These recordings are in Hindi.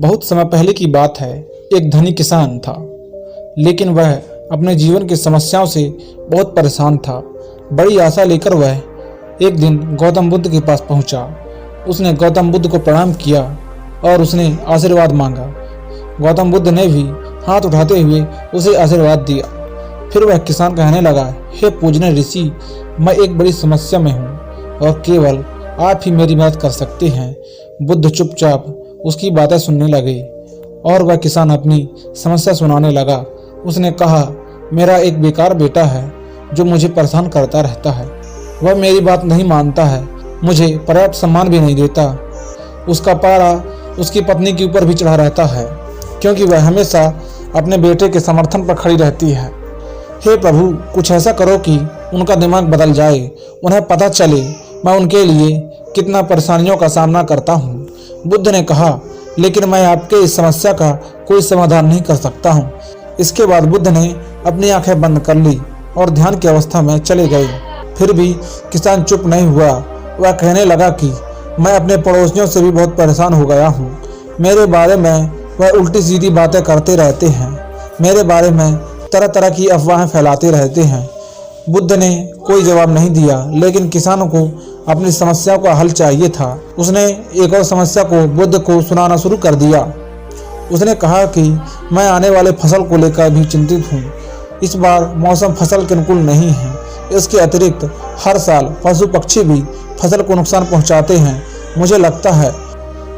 बहुत समय पहले की बात है। एक धनी किसान था, लेकिन वह अपने जीवन की समस्याओं से बहुत परेशान था। बड़ी आशा लेकर वह एक दिन गौतम बुद्ध के पास पहुंचा। उसने गौतम बुद्ध को प्रणाम किया और उसने आशीर्वाद मांगा। गौतम बुद्ध ने भी हाथ उठाते हुए उसे आशीर्वाद दिया। फिर वह किसान कहने लगा, हे पूजनीय ऋषि, मैं एक बड़ी समस्या में हूँ और केवल आप ही मेरी मदद कर सकते हैं। बुद्ध चुपचाप उसकी बातें सुनने लगे और वह किसान अपनी समस्या सुनाने लगा। उसने कहा, मेरा एक बेकार बेटा है जो मुझे परेशान करता रहता है। वह मेरी बात नहीं मानता है, मुझे पर्याप्त सम्मान भी नहीं देता। उसका पारा उसकी पत्नी के ऊपर भी चढ़ा रहता है, क्योंकि वह हमेशा अपने बेटे के समर्थन पर खड़ी रहती है। हे प्रभु, कुछ ऐसा करो कि उनका दिमाग बदल जाए, उन्हें पता चले मैं उनके लिए कितना परेशानियों का सामना करता हूँ। बुद्ध ने कहा, लेकिन मैं आपके इस समस्या का कोई समाधान नहीं कर सकता हूँ। इसके बाद बुद्ध ने अपनी आंखें बंद कर ली और ध्यान की अवस्था में चले गए। फिर भी किसान चुप नहीं हुआ। वह कहने लगा कि मैं अपने पड़ोसियों से भी बहुत परेशान हो गया हूँ। मेरे बारे में वह उल्टी सीधी बातें करते रहते हैं, मेरे बारे में तरह तरह की अफवाहें फैलाते रहते हैं। बुद्ध ने कोई जवाब नहीं दिया, लेकिन किसान को अपनी समस्या का हल चाहिए था। उसने एक और समस्या को बुद्ध को सुनाना शुरू कर दिया। उसने कहा कि मैं आने वाले फसल को लेकर भी चिंतित हूँ। इस बार मौसम फसल के अनुकूल नहीं है। इसके अतिरिक्त हर साल पशु पक्षी भी फसल को नुकसान पहुँचाते हैं। मुझे लगता है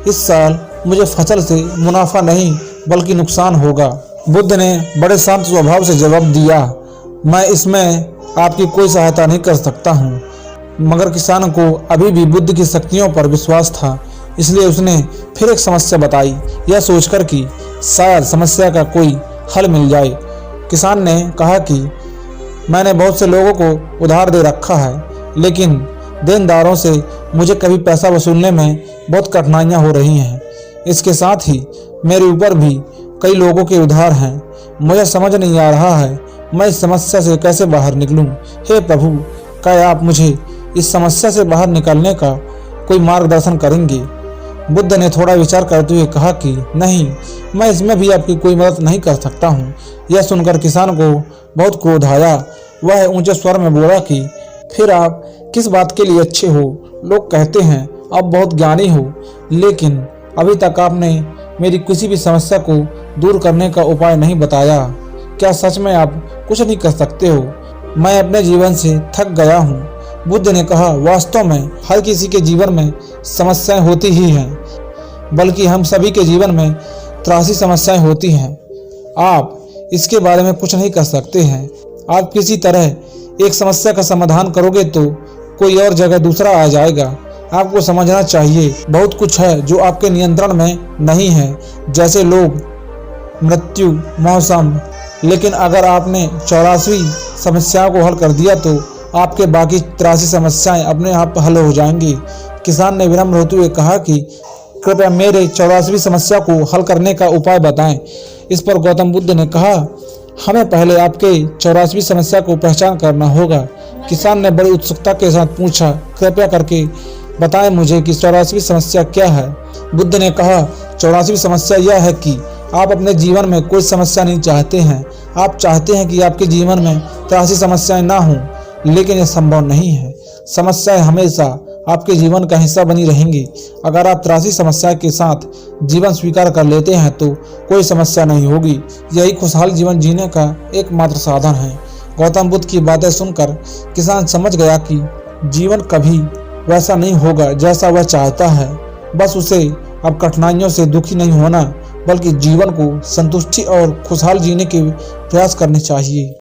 इस साल मुझे फसल से मुनाफा नहीं बल्कि नुकसान होगा। बुद्ध ने बड़े शांत स्वभाव से जवाब दिया, मैं इसमें आपकी कोई सहायता नहीं कर सकता हूँ। मगर किसान को अभी भी बुद्ध की शक्तियों पर विश्वास था, इसलिए उसने फिर एक समस्या बताई, यह सोचकर कि शायद समस्या का कोई हल मिल जाए। किसान ने कहा कि मैंने बहुत से लोगों को उधार दे रखा है, लेकिन देनदारों से मुझे कभी पैसा वसूलने में बहुत कठिनाइयाँ हो रही हैं। इसके साथ ही मेरे ऊपर भी कई लोगों के उधार हैं। मुझे समझ नहीं आ रहा है मैं इस समस्या से कैसे बाहर निकलूं। हे प्रभु, क्या आप मुझे इस समस्या से बाहर निकलने का कोई मार्गदर्शन करेंगे? बुद्ध ने थोड़ा विचार करते हुए कहा कि नहीं, मैं इसमें भी आपकी कोई मदद नहीं कर सकता हूँ। यह सुनकर किसान को बहुत क्रोध आया। वह ऊंचे स्वर में बोला कि फिर आप किस बात के लिए अच्छे हो? लोग कहते हैं आप बहुत ज्ञानी हो, लेकिन अभी तक आपने मेरी किसी भी समस्या को दूर करने का उपाय नहीं बताया। क्या सच में आप कुछ नहीं कर सकते हो? मैं अपने जीवन से थक गया हूँ। बुद्ध ने कहा, वास्तव में हर किसी के जीवन में समस्याएं होती ही हैं, बल्कि हम सभी के जीवन में त्रासी समस्याएं होती हैं। आप इसके बारे में कुछ नहीं कर सकते हैं। आप किसी तरह एक समस्या का समाधान करोगे तो कोई और जगह दूसरा आ जाएगा। आपको समझना चाहिए बहुत कुछ है जो आपके नियंत्रण में नहीं है, जैसे लोग, मृत्यु, मौसम। लेकिन अगर आपने 84वीं समस्याओं को हल कर दिया तो आपके बाकी 83 समस्याएं अपने आप हल हो जाएंगी। किसान ने विनम्र होते हुए कहा कि कृपया मेरे 84वीं समस्या को हल करने का उपाय बताएं। इस पर गौतम बुद्ध ने कहा, हमें पहले आपके 84वीं समस्या को पहचान करना होगा। किसान ने बड़ी उत्सुकता के साथ पूछा, कृपया करके बताएं मुझे कि 84वीं समस्या क्या है? बुद्ध ने कहा, 84वीं समस्या यह है कि आप अपने जीवन में कोई समस्या नहीं चाहते हैं। आप चाहते हैं कि आपके जीवन में 83 समस्याएं ना हों, लेकिन यह संभव नहीं है। समस्याएं हमेशा आपके जीवन का हिस्सा बनी रहेंगी। अगर आप 83 समस्या के साथ जीवन स्वीकार कर लेते हैं तो कोई समस्या नहीं होगी। यही खुशहाल जीवन जीने का एकमात्र साधन है। गौतम बुद्ध की बातें सुनकर किसान समझ गया कि जीवन कभी वैसा नहीं होगा जैसा वह चाहता है। बस उसे अब कठिनाइयों से दुखी नहीं होना, बल्कि जीवन को संतुष्टि और खुशहाल जीने के प्रयास करने चाहिए।